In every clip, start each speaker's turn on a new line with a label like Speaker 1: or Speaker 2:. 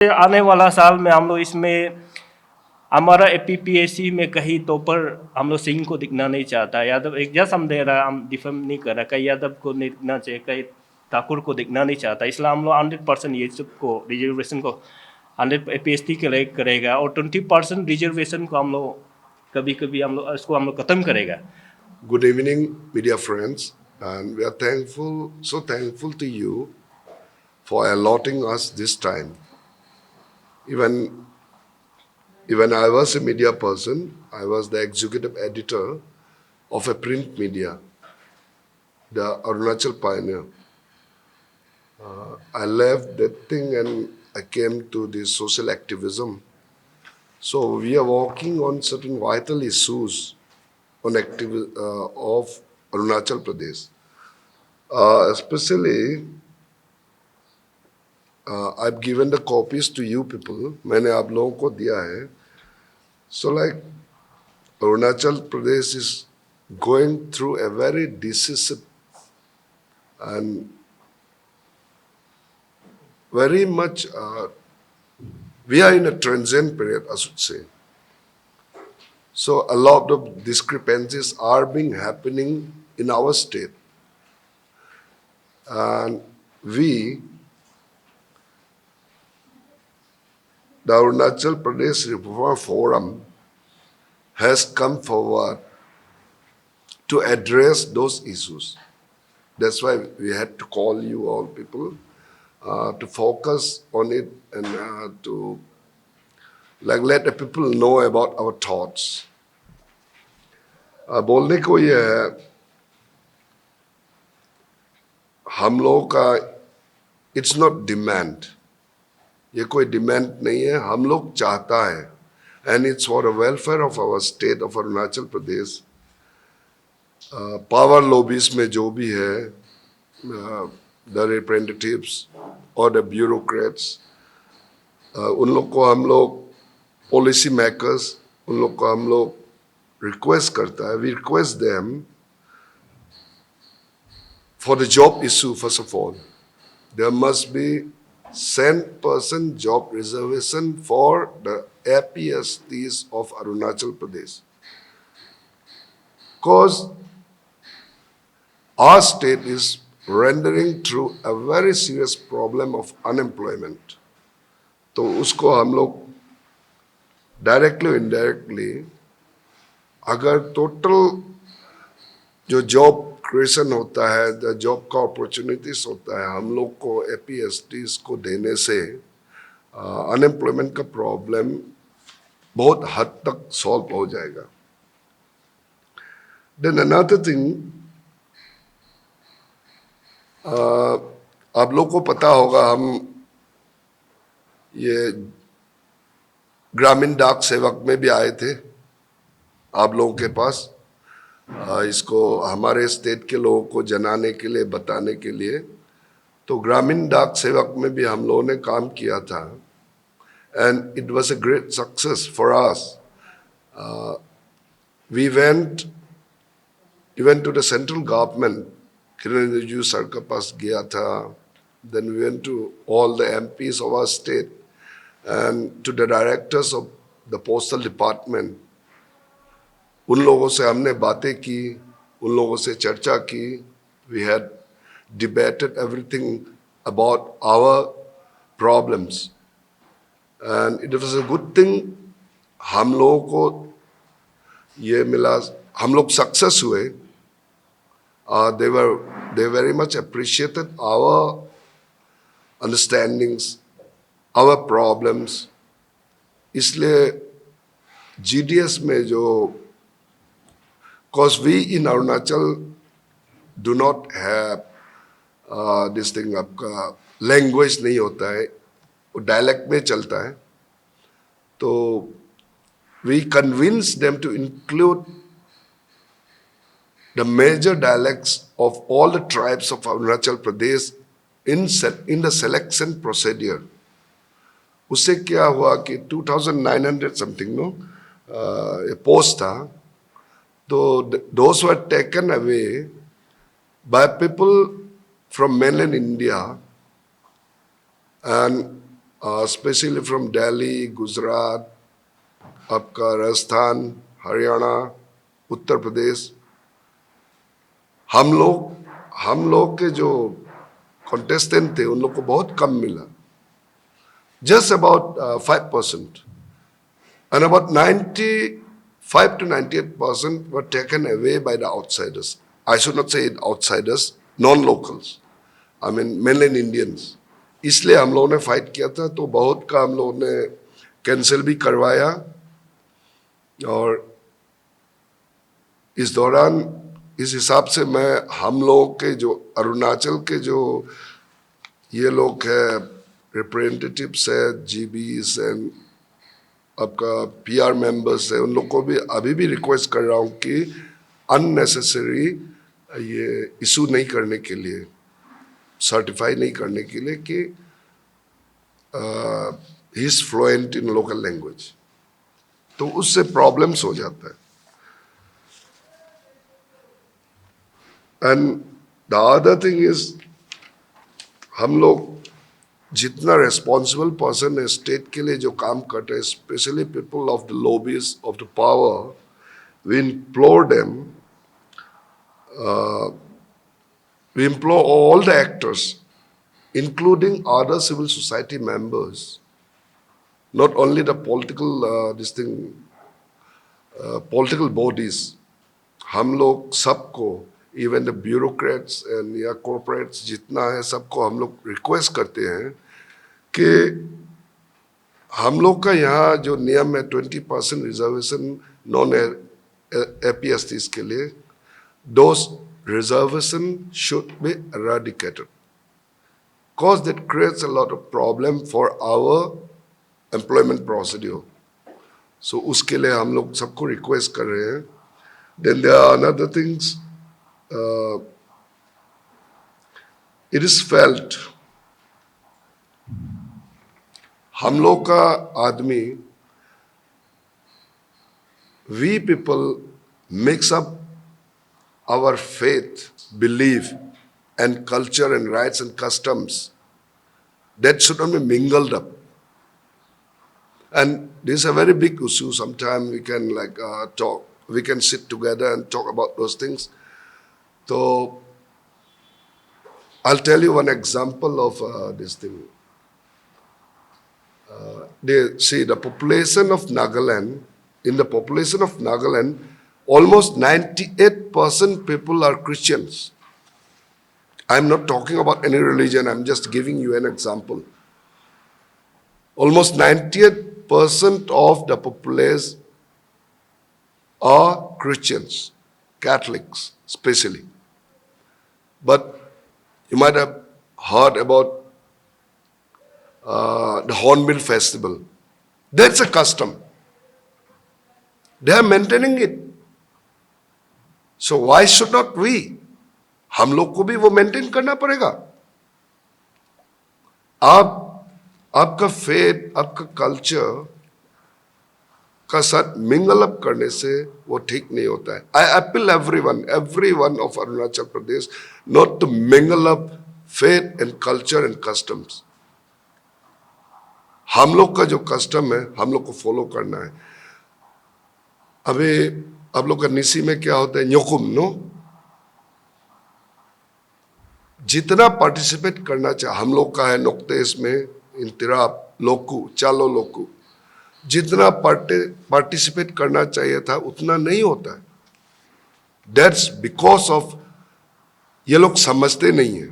Speaker 1: आने वाला साल में हम लोग इसमें हमारा एपीपीएससी में कहीं तो पर हम लोग सिंह को दिखना नहीं चाहता। यादव एक जस्ट हम दे रहा, हम डिफेम नहीं कर रहा, कहीं यादव को नहीं दिखना चाहिए, कहीं ठाकुर को दिखना नहीं चाहता। इसलिए हम लोग 100% ये सब को रिजर्वेशन को 100 एपीएससी के लिए करेगा और 20% रिजर्वेशन को हम लोग कभी कभी हम लोग इसको हम लोग खत्म करेगा।
Speaker 2: Good evening, media friends, and we are so thankful to you for allotting us this time. Even I was a media person, I was the executive editor of a print media, the Arunachal Pioneer. I left that thing and I came to this social activism. So we are working on certain vital issues of Arunachal Pradesh. Especially, I've given the copies to you people. मैंने आप लोगों को दिया है. So like Arunachal Pradesh is going through a very decisive and very much, we are in a transient period, I should say. So a lot of discrepancies are being happening in our state. And we, the Arunachal Pradesh Reform Forum, has come forward to address those issues. That's why we had to call you all people to focus on it and to let the people know about our thoughts. बोलने को ये है, हम लोगों का it's not demand, ये कोई demand नहीं है, हम लोग चाहता है, and it's for the welfare of our state of Arunachal Pradesh. Power lobbies में जो भी है, द रिप्रेजेंटेटिव्स और द ब्यूरोक्रेट्स, उन लोग को हम लोग पॉलिसी मेकर्स, उन लोग को हम लोग रिक्वेस्ट करता है, we request them for the job issue. First of all, there must be 100% job reservation for the APSTs of Arunachal Pradesh. Because our state is rendering through a very serious problem of unemployment. तो उसको हम लोग directly indirectly अगर total जो job creation होता है, the job का opportunities होता है, हम लोग को एपीएसटीज को देने से अनएम्प्लॉयमेंट का प्रॉब्लम बहुत हद तक सॉल्व हो जाएगा. देन अनदर थिंग, आप लोग को पता होगा, हम ये ग्रामीण डाक सेवक में भी आए थे आप लोगों के पास, इसको हमारे स्टेट के लोगों को जनाने के लिए, बताने के लिए. तो ग्रामीण डाक सेवक में भी हम लोगों ने काम किया था, and it was a great success for us. We went even to the central government, Kiran Rijiju sir के पास गया था. Then we went to all the MPs of our state and to the directors of the postal department. उन लोगों से हमने बातें की, उन लोगों से चर्चा की. We had debated everything about our problems and it was a good thing. हम लोगों को ये मिला, हम लोग सक्सेस हुए. they very much appreciated our understandings, our problems. इसलिए GDS में जो, because we in Arunachal do not have this thing, आपका language नहीं होता है, वो dialect में चलता है. तो we convinced them to include the major dialects of all the tribes of Arunachal Pradesh in the selection procedure. उससे क्या हुआ कि 2,900 something पोस्ट था. तो those were taken away by people from mainland India, and especially from Delhi, Gujarat, आपका राजस्थान, हरियाणा, उत्तर प्रदेश, हम लोग के जो कॉन्टेस्टेंट थे उन लोग को बहुत कम मिला, just about 5%, and about 95 to 98% were taken away by the outsiders. I should not say outsiders, non-locals. I mean mainland Indians. इसलिए हम लोगों ने फाइट किया था, तो बहुत का हम लोगों ने कैंसिल भी करवाया, और इस दौरान इस हिसाब से मैं हम लोग के जो अरुणाचल के जो ये लोग हैं रिप्रेजेंटेटिव्स है, जीबीस एंड आपका पीआर मेंबर्स है, उन लोग को भी अभी भी रिक्वेस्ट कर रहा हूँ कि अननेसेसरी ये इशू नहीं करने के लिए, सर्टिफाई नहीं करने के लिए कि he is fluent in local language, तो उससे प्रॉब्लम्स हो जाता है. And the other thing is, हम लोग जितना रेस्पॉन्सिबल पर्सन है स्टेट के लिए जो काम करते हैं, specially people of the lobbies of the power, we implore them, we implore all the actors, including other civil society members, not only the political bodies, हम लोग सबको, इवन द ब्यूरोक्रेट्स एंड या कॉर्पोरेट्स जितना है सबको हम लोग request करते हैं कि हम लोग का यहाँ जो नियम है 20% रिजर्वेशन नॉन एपीएसटीज के लिए, those reservation should be eradicated, cause that creates a lot of problem for our employment procedure. So उसके लिए हम लोग सबको रिक्वेस्ट कर रहे हैं. Then there are another things. It is felt, हम लोग का आदमी, we people mix up our faith, belief, and culture and rights and customs that should not be mingled up. And this is a very big issue. Sometimes we can talk, we can sit together and talk about those things. So I'll tell you one example of this thing. See, the population of Nagaland, in the population of Nagaland, almost 98% people are Christians. I'm not talking about any religion, I'm just giving you an example. Almost 98% of the populace are Christians, Catholics especially. But you might have heard about the Hornbill Festival. That's a custom. They are maintaining it. So why should not we? हम लोग को भी वो maintain करना पड़ेगा. आपका faith, आपका culture का साथ मिंगल अप करने से वो ठीक नहीं होता है. I appeal everyone of Arunachal Pradesh not to mingle up faith and culture and customs. हम लोग का जो कस्टम है हम लोग को फॉलो करना है. अभी आप लोग का निसी में क्या होता है, न्योकुम नो, जितना पार्टिसिपेट करना चाहिए हम लोग का है नोक्ते, इसमें इंतिराप लोकू, चालो लोकू, जितना पार्टिसिपेट करना चाहिए था उतना नहीं होता है. दैट्स बिकॉज ऑफ ये लोग समझते नहीं है.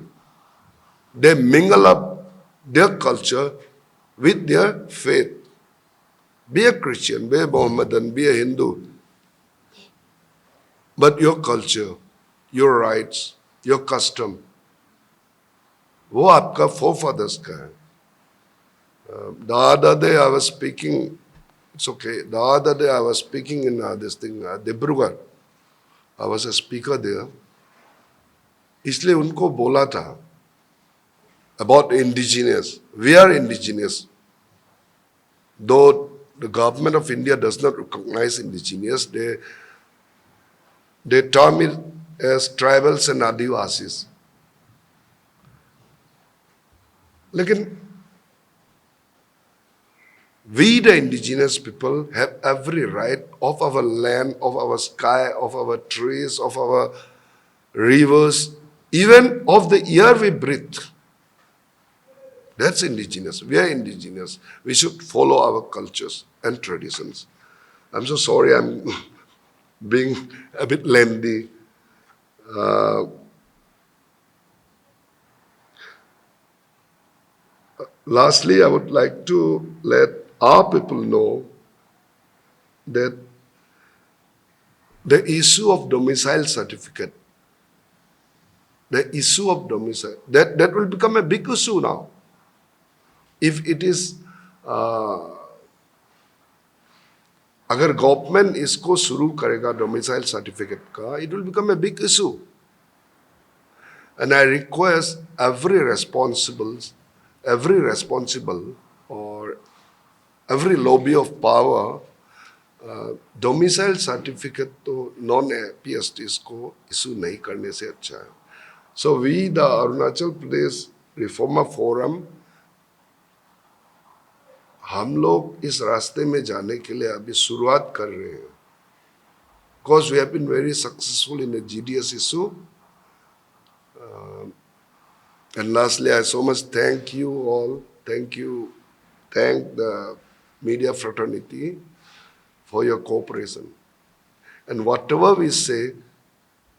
Speaker 2: They mingle up their culture with their faith. Be a Christian, be a Mohammedan, be a Hindu. But your culture, your rights, your custom, वो आपका forefathers का है. The other day I was speaking, it's okay, the other day I was speaking in this thing, Dibrugarh. I was a speaker there. इसलिए उनको बोला था about indigenous. We are indigenous. Though the government of India does not recognize indigenous, they term it as tribals and Adivasis. लेकिन we, the indigenous people, have every right of our land, of our sky, of our trees, of our rivers, even of the air we breathe. That's indigenous. We are indigenous. We should follow our cultures and traditions. I'm so sorry I'm being a bit lengthy. Lastly, I would like to let our people know that the issue of domicile certificate, that will become a big issue now. If it is, अगर government इसको शुरू करेगा domicile certificate का, it will become a big issue. And I request every responsible or every lobby of power, domicile certificate तो non PSTs को issue नहीं करने से अच्छा है. So we, the Arunachal Pradesh Reformer Forum, हम लोग इस रास्ते में जाने के लिए अभी शुरुआत कर रहे हैं. Because we have been very successful in the GDS issue. And lastly, I so much thank you all. Thank the media fraternity for your cooperation. And whatever we say,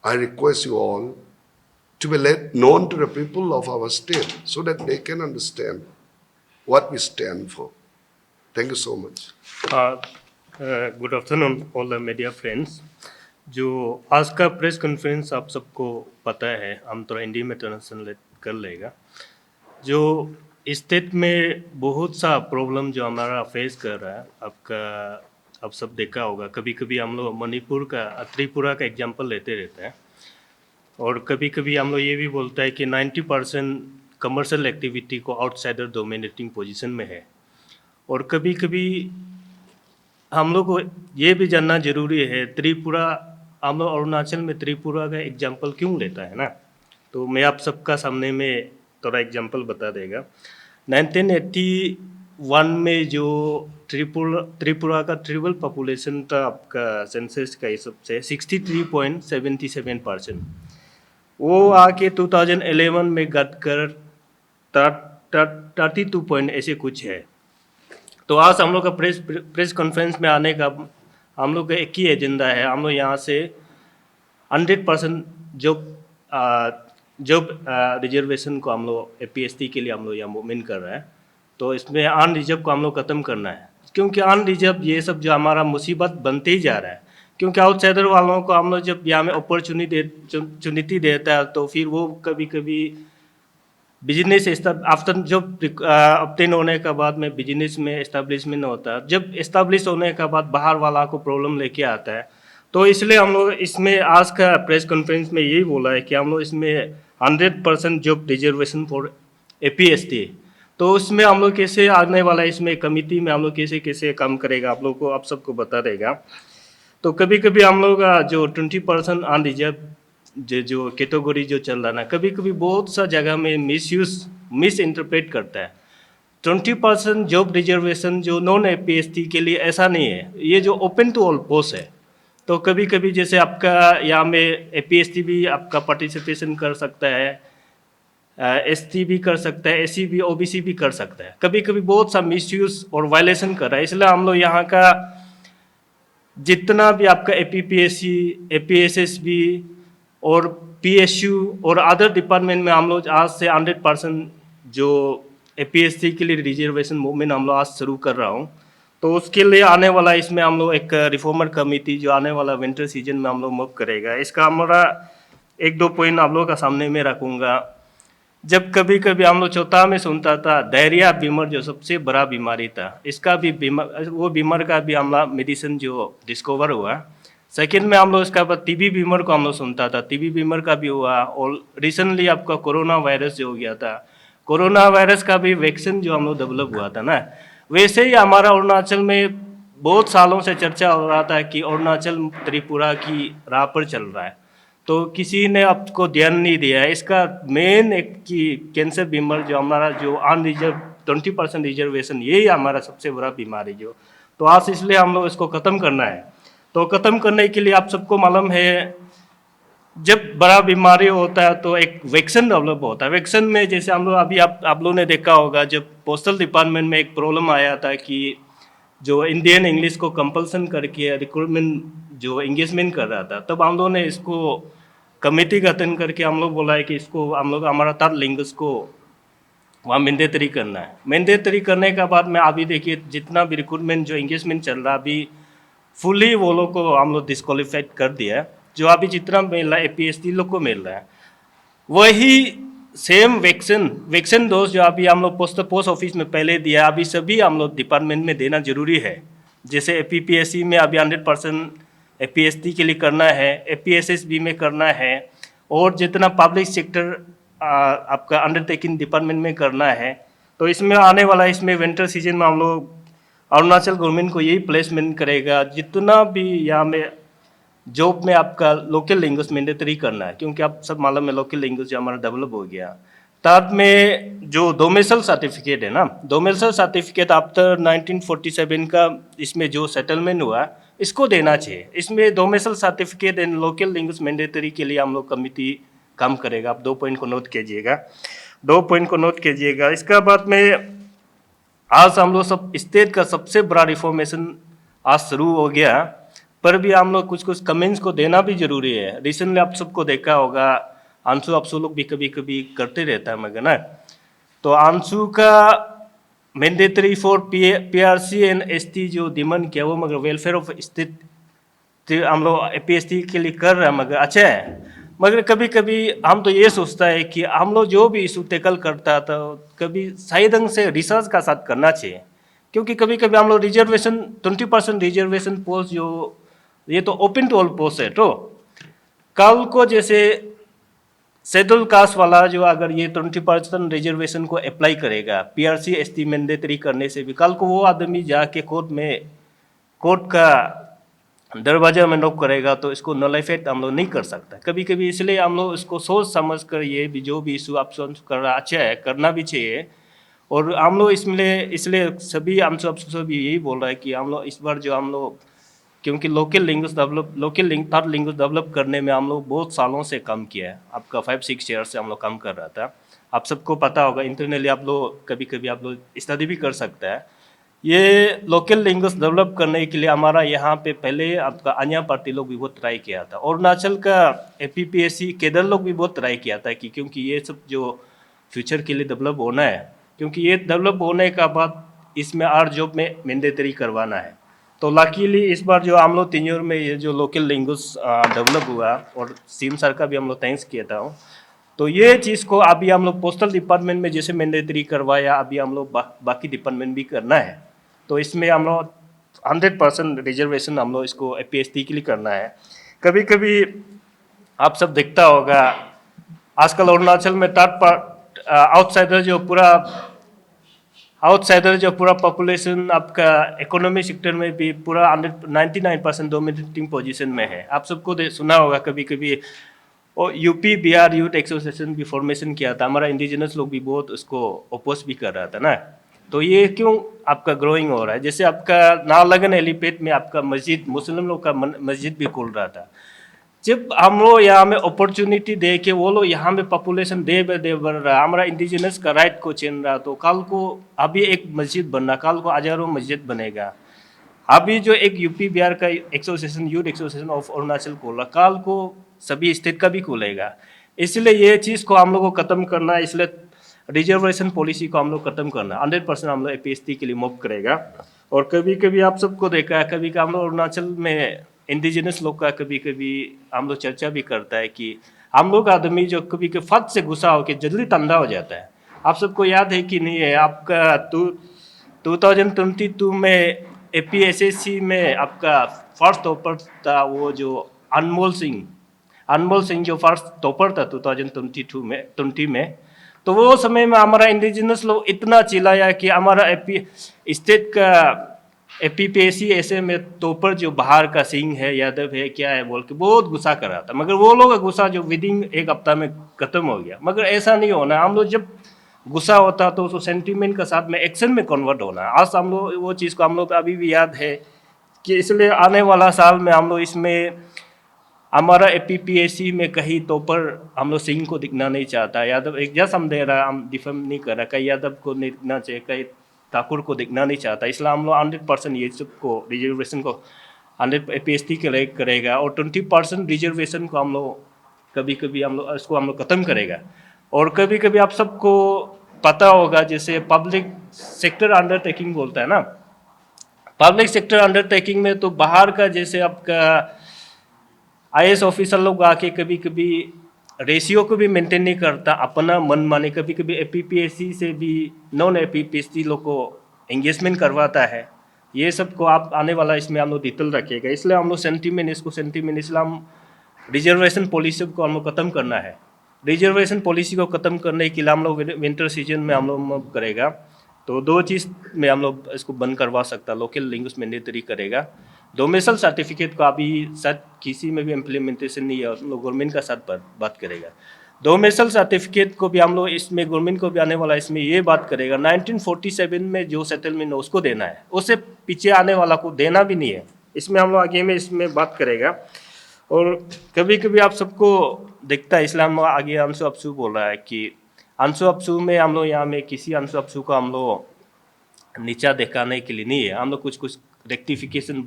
Speaker 2: I request you all to be let known to the people of our state so that they can understand what we stand for. Thank you so much.
Speaker 1: Good afternoon all the media friends. जो आज का press conference आप सबको पता है, हम थोड़ा हिंदी में ट्रांसलेट कर लेगा. जो स्टेट में बहुत सा प्रॉब्लम जो हमारा फेस कर रहा है, आप सब देखा होगा. कभी कभी हम लोग मणिपुर का, त्रिपुरा का एग्जांपल लेते रहते हैं, और कभी कभी हम लोग ये भी बोलता है कि 90% कमर्शियल एक्टिविटी को आउटसाइडर डोमिनेटिंग पोजीशन में है. और कभी कभी हम लोग को ये भी जानना जरूरी है, त्रिपुरा, हम लोग अरुणाचल में त्रिपुरा का एग्जांपल क्यों लेता है ना. तो मैं आप सबका सामने में थोड़ा एग्जांपल बता देगा. 1981 में जो त्रिपुरा का ट्राइबल पॉपुलेशन था, आपका सेंसस का हिसाब से 63.77%, वो आके 2011 में घट कर 32 पॉइंट ऐसे कुछ है. तो आज हम लोग का प्रेस कॉन्फ्रेंस में आने का हम लोग का एक ही एजेंडा है. हम लोग यहाँ से 100% जॉब रिजर्वेशन को हम लोग APST के लिए हम लोग यहाँ मूवमेंट कर रहे हैं. तो इसमें अनरिजर्व को हम लोग ख़त्म करना है, क्योंकि अनरिजर्व ये सब जो हमारा मुसीबत बनते ही जा रहा है. क्योंकि आउटसाइडर वालों को हम लोग जब यहाँ में अपॉर्चुनिटी देता है, तो फिर वो कभी कभी बिजनेस आफ्टर जब ऑब्टेन होने के बाद में बिजनेस में एस्टेब्लिशमेंट होता है, जब एस्टेब्लिश होने के बाद बाहर वाला को प्रॉब्लम लेके आता है. तो इसलिए हम लोग इसमें आज का प्रेस कॉन्फ्रेंस में यही बोला है कि हम लोग इसमें 100% जॉब रिजर्वेशन फॉर APST. तो उसमें हम लोग कैसे आने वाला है, इसमें कमिटी में हम लोग कैसे कैसे काम करेगा, आप सबको बता देगा. तो कभी कभी हम लोग का जो 20% अनरिजर्व जो कैटेगरी जो चल रहा है ना, कभी कभी बहुत सा जगह में मिस इंटरप्रेट करता है. 20% जॉब रिजर्वेशन जो नॉन APST के लिए ऐसा नहीं है, ये जो ओपन टू ऑल पोस्ट है. तो कभी कभी जैसे आपका यहाँ में APST भी आपका पार्टिसिपेशन कर सकता है, ST भी कर सकता है, SC भी, OBC भी कर सकता है. कभी कभी बहुत सा मिसयूज और वायलेशन कर रहा है. इसलिए हम लोग यहाँ का जितना भी आपका APPSC, APSSB और PSU और अदर डिपार्टमेंट में हम लोग आज से 100% जो APST के लिए रिजर्वेशन मूवमेंट हम लोग आज शुरू कर रहा हूँ. तो उसके लिए आने वाला इसमें हम लोग एक रिफॉर्मर कमेटी जो आने वाला विंटर सीजन में हम लोग मूव करेगा. इसका हमारा 1-2 पॉइंट आप लोगों का सामने में रखूँगा. जब कभी कभी हम लोग चौथा में सुनता था डायरिया बीमार जो सबसे बड़ा बीमारी था, इसका भी वो बीमार का भी हमला मेडिसिन जो डिस्कवर हुआ. सेकेंड में हम लोग इसका बाद TB बीमार को हम लोग सुनता था, TB बीमार का भी हुआ. और रिसेंटली आपका कोरोना वायरस जो हो गया था, कोरोना वायरस का भी वैक्सीन जो हम लोग डेवलप हुआ था ना. वैसे ही हमारा अरुणाचल में बहुत सालों से चर्चा हो रहा था कि अरुणाचल त्रिपुरा की राह पर चल रहा है, तो किसी ने आपको ध्यान नहीं दिया. इसका मेन एक कि कैंसर बीमार जो हमारा जो अनरिजर्व 20% रिजर्वेशन, यही हमारा सबसे बड़ा बीमारी जो, तो आज इसलिए हम लोग इसको ख़त्म करना है। तो ख़त्म करने के लिए आप सबको मालूम है, जब बड़ा बीमारी होता है तो एक वैक्सीन डेवलप होता है। वैक्सीन में जैसे हम लोग अभी आप लोगों ने देखा होगा, जब पोस्टल डिपार्टमेंट में एक प्रॉब्लम आया था कि जो इंडियन इंग्लिश को कंपल्सन करके रिक्रूटमेंट जो एंगेजमेंट कर रहा था, तब हम लोगों ने इसको कमेटी गठन करके हम लोग बोला है कि इसको हम लोग हमारा थर्ड लैंग्वेज को वहाँ मैंडेटरी करना है। मैंडेटरी करने के बाद में अभी देखिए जितना भी रिक्रूटमेंट जो एंगेजमेंट चल रहा है, अभी फुली वो लोग को हम लोग डिस्क्वालीफाइड कर दिया है। जो अभी जितना मिल रहा है APST लोग को मिल रहा है, वही सेम वैक्सीन डोज जो अभी हम लोग पोस्ट ऑफिस में पहले दिया, अभी सभी हम लोग डिपार्टमेंट में देना जरूरी है। जैसे PPSC में अभी 100% APST के लिए करना है, APSSB में करना है, और जितना पब्लिक सेक्टर आपका अंडरटेकिंग डिपार्टमेंट में करना है। तो इसमें आने वाला, इसमें विंटर सीजन में हम लोग अरुणाचल गवर्नमेंट को यही प्लेसमेंट करेगा, जितना भी यहाँ में जॉब में आपका लोकल लैंग्वेज मैंडेटरी करना है, क्योंकि आप सब मालूम है लोकल लैंग्वेज हमारा डेवलप हो गया। साथ में जो डोमिसाइल सर्टिफिकेट है ना, डोमिसाइल सर्टिफिकेट आफ्टर 1947 का इसमें जो सेटलमेंट हुआ, इसको देना चाहिए। इसमें domicile certificate and local language mandatory के लिए हम लोग कमिटी काम करेगा। आप 2 पॉइंट को नोट कीजिएगा, 2 पॉइंट को नोट कीजिएगा। इसका बाद में आज हम लोग सब स्टेट का सबसे बड़ा रिफॉर्मेशन आज शुरू हो गया, पर भी हम लोग कुछ कमेंट्स को देना भी जरूरी है। रिसेंटली आप सबको देखा होगा, अंशु आपसु लोग भी कभी कभी करते रहता है मगर ना, तो अंशु का mandatory for PRC and ST जो डिमांड किया वो, मगर वेलफेयर ऑफ स्टेट हम लोग APST के लिए कर रहे हैं, मगर अच्छा है। मगर कभी कभी हम तो ये सोचता है कि हम लोग जो भी इशू टेकल करता था कभी सही ढंग से रिसर्च का साथ करना चाहिए, क्योंकि कभी कभी हम लोग रिजर्वेशन 20% रिजर्वेशन पोस्ट जो, ये तो ओपन टू ऑल पोस्ट है। तो कल को जैसे शेड्यूल कास्ट वाला जो अगर ये 20% रिजर्वेशन को अप्लाई करेगा PRC ST मैंडेटरी करने से भी, कल को वो आदमी जाके कोर्ट का दरवाजा में नॉक करेगा तो इसको नलिफाइड हम लोग नहीं कर सकता कभी कभी। इसलिए हम लोग इसको सोच समझ कर ये भी जो भी इशू आप कर रहा अच्छा है, करना भी चाहिए। और हम लोग इसलिए सभी हम सब यही बोल रहा है कि हम लोग इस बार जो हम लोग, क्योंकि लोकल थर्ड लैंग्वेज डेवलप करने में हम लोग बहुत सालों से काम किया है। आपका 5-6 ईयर से हम लोग काम कर रहा था। आप सबको पता होगा, इंटरनली आप लोग कभी कभी आप लोग स्टडी भी कर सकता है। ये लोकल लैंग्वेज डेवलप करने के लिए हमारा यहाँ पे पहले आपका अन्य पार्टी लोग भी बहुत ट्राई किया था, अरुणाचल का APPSC केडर लोग भी बहुत ट्राई किया था कि क्योंकि ये सब जो फ्यूचर के लिए डेवलप होना है, क्योंकि ये डेवलप होने का बाद इसमें आर जॉब में मैंडेटरी करवाना है। तो लकीली इस बार जो हम लोग 3 ईयर में ये जो लोकल लैंग्वेज डेवलप हुआ, और CM सर का भी हम लोग थैंक्स किया था। तो ये चीज़ को अभी हम लोग पोस्टल डिपार्टमेंट में जैसे मैंडेटरी करवाया, अभी हम लोग बाकी डिपार्टमेंट भी करना है। तो इसमें हम लोग 100% रिजर्वेशन हम लोग इसको APST के लिए करना है। कभी कभी आप सब देखता होगा आजकल अरुणाचल में आउटसाइडर जो पूरा पॉपुलेशन आपका इकोनॉमी सेक्टर में भी पूरा 99% डोमिनेटिंग पोजीशन में है। आप सबको सुना होगा कभी कभी, और UP बिहार यूथ एसोसिएशन भी फॉर्मेशन किया था, हमारा इंडिजिनस लोग भी बहुत उसको अपोज भी कर रहा था ना। तो ये क्यों आपका ग्रोइंग हो रहा है? जैसे आपका नाहरलगुन एलिपेड में आपका मस्जिद, मुस्लिम लोग का मस्जिद भी खुल रहा था। जब हम लोग यहाँ में अपॉर्चुनिटी दे के वो लोग यहाँ में पॉपुलेशन डे बाय डे बढ़ रहा है, हमारा इंडिजिनस का राइट को छीन रहा, तो कल को अभी एक मस्जिद बनना, कल को हजारों मस्जिद बनेगा। अभी जो एक UP बिहार का association, youth association of Arunachal खोला, कल को सभी स्टेट का भी खुलेगा। इसलिए ये चीज़ को हम लोग को ख़त्म करना है, इसलिए रिजर्वेशन पॉलिसी को हम लोग खत्म करना, 100% हम लोग APST के लिए मूव करेगा। और कभी कभी आप सबको देखा है, कभी हम लोग अरुणाचल में इंडिजिनस लोग का कभी कभी हम लोग चर्चा भी करता है कि हम लोग आदमी जो कभी कभी फट से गुस्सा होकर जल्दी ठंडा हो जाता है। आप सबको याद है कि नहीं है, आपका 2022 में APSSC में आपका फर्स्ट टॉपर था वो जो अनमोल सिंह जो फर्स्ट टॉपर था 2020 में। तो वो समय में हमारा इंडिजिनस लोग इतना चिल्लाया कि हमारा स्टेट का APPSC ऐसे में टॉपर जो बाहर का सिंह है, यादव है, क्या है बोल के बहुत गुस्सा कर रहा था। मगर वो लोग का गुस्सा जो विदिन 1 हफ्ता में खत्म हो गया। मगर ऐसा नहीं होना, हम लोग जब गुस्सा होता तो उसको सेंटीमेंट के साथ में एक्शन में कन्वर्ट होना। आज हम लोग वो चीज़ को हम लोग अभी भी याद है कि इसलिए आने वाला साल में हम लोग इसमें हमारा एपीपीएससी में कहीं तो पर हम लोग सिंह को दिखना नहीं चाहता। यादव एक जस्ट हम दे रहा, हम डिफेम नहीं कर रहा, कहीं यादव को नहीं दिखना चाहिए, कहीं ठाकुर को दिखना नहीं चाहता। इसलिए हम लोग 100% ये सब को रिजर्वेशन को 100 एपीएससी के लिए करेगा और 20% रिजर्वेशन को हम लोग कभी कभी हम लोग इसको हम लोग ख़त्म करेगा। और कभी कभी आप सबको पता होगा जैसे पब्लिक सेक्टर अंडरटेकिंग बोलता है ना, पब्लिक सेक्टर अंडरटेकिंग में तो बाहर का जैसे आपका आईएएस ऑफिसर लोग आके कभी कभी रेशियो को भी मेंटेन नहीं करता, अपना मन माने कभी कभी एपीपीएससी से भी नॉन एपीपीएससी लोग को एंगेजमेंट करवाता है। ये सब को आप आने वाला इसमें हम लोग डिटेल रखिएगा। इसलिए हम लोग सेंटीमेंट इसलिए हम रिजर्वेशन पॉलिसी को हम लोग ख़त्म करना है। रिजर्वेशन पॉलिसी को ख़त्म करने के लिए हम लोग विंटर सीजन में हम लोग करेगा तो 2 चीज़ में हम लोग इसको बंद करवा सकता। लोकल लैंग्वेज मैंडेटरी करेगा, डोमेसल सर्टिफिकेट का अभी शायद किसी में भी इम्प्लीमेंटेशन नहीं है, हम लोग गवर्नमेंट का साथ बात करेगा। डोमेसल सर्टिफिकेट को भी हम लोग इसमें गवर्नमेंट को भी आने वाला इसमें ये बात करेगा 1947 में जो सेटलमेंट है उसको देना है, उससे पीछे आने वाला को देना भी नहीं है। इसमें हम लोग आगे में इसमें बात करेगा। और कभी कभी आप सबको दिखता है, इसलिए हम आगे अंशु अपसू बोल रहा है कि अंशु अपसू में हम लोग यहाँ में किसी अंशु अपसू को हम लोग नीचा दिखाने के लिए नहीं है। हम लोग कुछ रेक्टिफिकेशन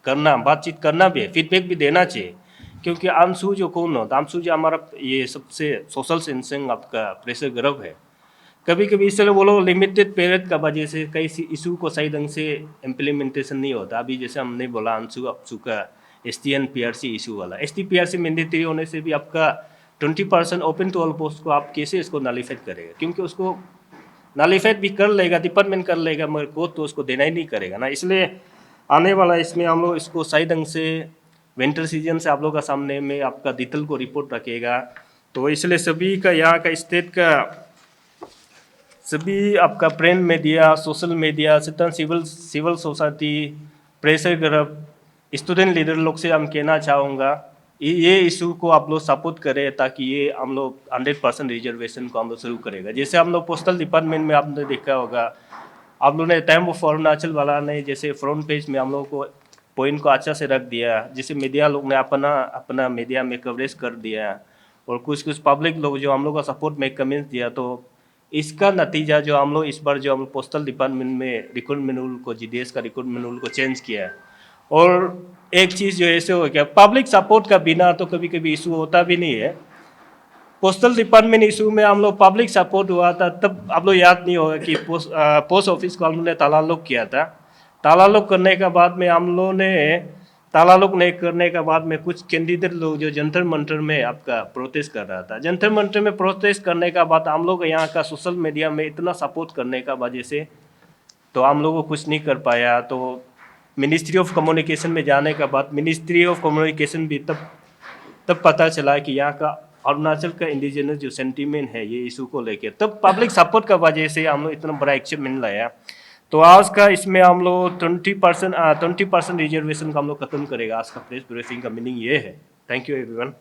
Speaker 1: करना, बातचीत करना भी है, फीडबैक भी देना चाहिए। क्योंकि अंशु जो कौन होता, अंशु जो हमारा ये सबसे सोशल सेंसिंग आपका प्रेशर ग्रुप है। कभी कभी इसलिए वो लोग लिमिटेड पीरियड का वजह से कई इशू को सही ढंग से इम्प्लीमेंटेशन नहीं होता। अभी जैसे हमने बोला अंशु अपसू का STN-PRC इशू वाला, ST-PRC मैंडेटरी होने से भी आपका 20% ओपन टू ऑल पोस्ट को आप कैसे इसको नलिफाइड करेगा, क्योंकि उसको नलिफाइड भी कर लेगा, डिपार्टमेंट कर लेगा, मगर कोर्ट तो उसको देना ही नहीं करेगा ना। इसलिए आने वाला इसमें हम लोग इसको सही ढंग से विंटर सीजन से आप लोग का सामने में आपका डिटेल को रिपोर्ट रखेगा। तो इसलिए सभी का यहाँ का स्टेट का सभी आपका print media, social media, civil society, pressure group, student leader लोग से हम कहना चाहूँगा ये इशू को आप लोग सपोर्ट करें ताकि ये हम लोग 100% रिजर्वेशन को हम लोग शुरू करेगा। जैसे हम लोग पोस्टल डिपार्टमेंट में आपने देखा होगा, आप लोगों ने टाइम ऑफ अरुणाचल वाला ने जैसे फ्रंट पेज में हम लोग को पॉइंट को अच्छा से रख दिया, जैसे मीडिया लोग ने अपना मीडिया में कवरेज कर दिया और कुछ पब्लिक लोग जो हम लोग का सपोर्ट में कमेंट्स दिया। तो इसका नतीजा जो हम लोग इस बार जो हम लोग पोस्टल डिपार्टमेंट में रिक्रूटमेंट रूल को GDS का रिक्रूटमेंट रूल को चेंज किया है। और एक चीज़ जो ऐसे हो गया, पब्लिक सपोर्ट का बिना तो कभी कभी इशू होता भी नहीं है। पोस्टल डिपार्टमेंट इशू में हम लोग पब्लिक सपोर्ट हुआ था, तब आप लोग याद नहीं होगा कि पोस्ट ऑफिस को हम लोग ने ताला लॉक किया था। ताला लॉक करने के बाद में हम लोग ने ताला लॉक नहीं करने के बाद में कुछ कैंडिडेट लोग जो जंतर मंतर में आपका प्रोटेस्ट कर रहा था, जंतर मंतर में प्रोटेस्ट करने का बाद हम लोग यहाँ का सोशल मीडिया में इतना सपोर्ट करने का वजह से तो हम लोग को कुछ नहीं कर पाया। तो मिनिस्ट्री ऑफ कम्युनिकेशन में जाने के बाद मिनिस्ट्री ऑफ कम्युनिकेशन भी तब पता चला कि यहाँ का अरुणाचल का इंडिजिनस जो सेंटीमेंट है ये इशू को लेके, तब पब्लिक सपोर्ट का वजह से हम लोग इतना बड़ा एक्शन मिल लाया। तो आज का इसमें हम लोग 20% रिजर्वेशन का हम लोग खत्म करेगा। आज का प्रेस ब्रीफिंग का मीनिंग ये है। Thank you everyone.